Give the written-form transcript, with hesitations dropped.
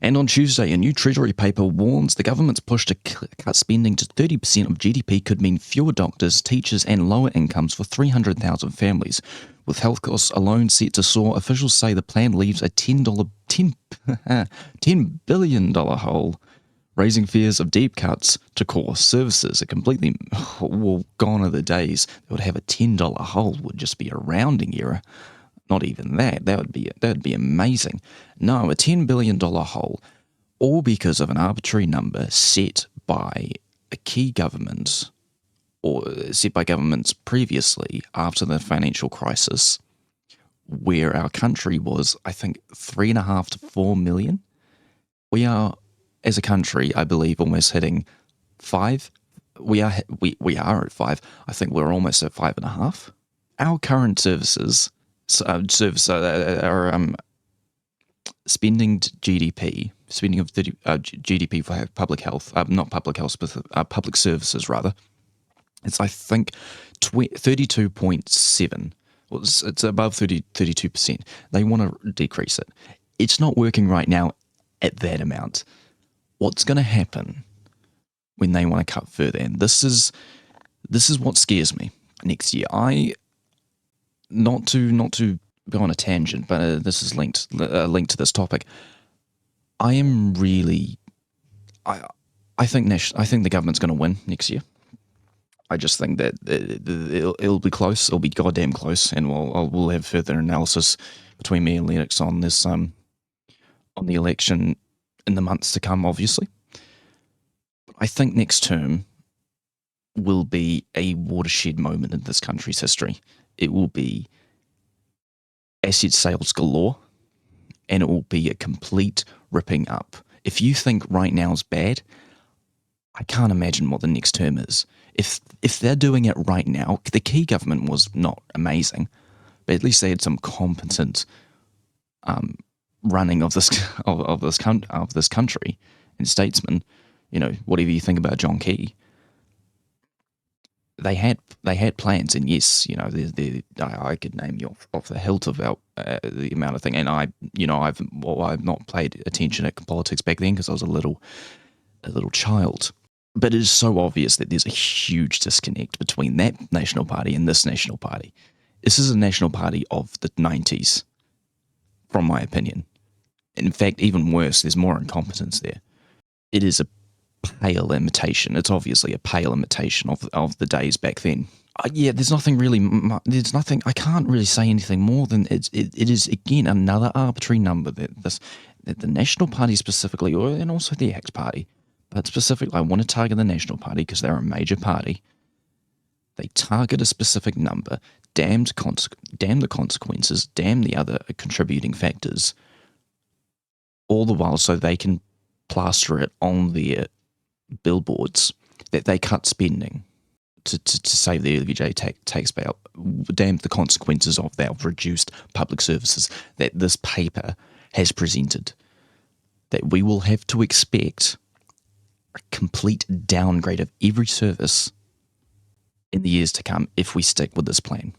And on Tuesday, a new Treasury paper warns the government's push to cut spending to 30% of GDP could mean fewer doctors, teachers, and lower incomes for 300,000 families. With health costs alone set to soar, officials say the plan leaves a $10 billion hole, raising fears of deep cuts to core services. Gone are the days that would have a $10 hole, would just be a rounding error. Not even that. That would be amazing. No, a $10 billion hole, all because of an arbitrary number set by a key government, or set by governments previously after the financial crisis, where our country was, I think, 3.5 to 4 million. We are, as a country, I believe, almost hitting 5. We are at 5. I think we're almost at 5.5. Our current services are spending GDP, spending of GDP for public health, not public health, but public services rather. It's, I think, 32.7. Well, it's above 32%. They want to decrease it. It's not working right now at that amount. What's going to happen when they want to cut further? And this is what scares me next year. Not to go on a tangent, but this is linked to this topic. I am really, I think the government's going to win next year. I just think that it'll be close. It'll be goddamn close, and we'll have further analysis between me and Lennox on this on the election in the months to come. Obviously, I think next term will be a watershed moment in this country's history. It will be asset sales galore, and it will be a complete ripping up. If you think right now is bad, I can't imagine what the next term is. If they're doing it right now, the key government was not amazing, but at least they had some competent running of this country and statesmen. You know, whatever you think about John Key, they had plans, and yes, you know, I could name you off the hilt about the amount of thing. And I've not paid attention at politics back then because I was a little child. But it is so obvious that there's a huge disconnect between that National Party and this National Party. This is a National Party of the 90s, from my opinion. In fact, even worse, there's more incompetence there. It is a pale imitation. It's obviously a pale imitation of the days back then. There's nothing really. I can't really say anything more than it is again another arbitrary number that the National Party specifically, and also the Axe Party, but specifically, I want to target the National Party because they're a major party. They target a specific number, damn the consequences, damn the other contributing factors, all the while so they can plaster it on their billboards that they cut spending to save the LBJ tax bail. Damn the consequences of that, of reduced public services that this paper has presented. That we will have to expect a complete downgrade of every service in the years to come if we stick with this plan.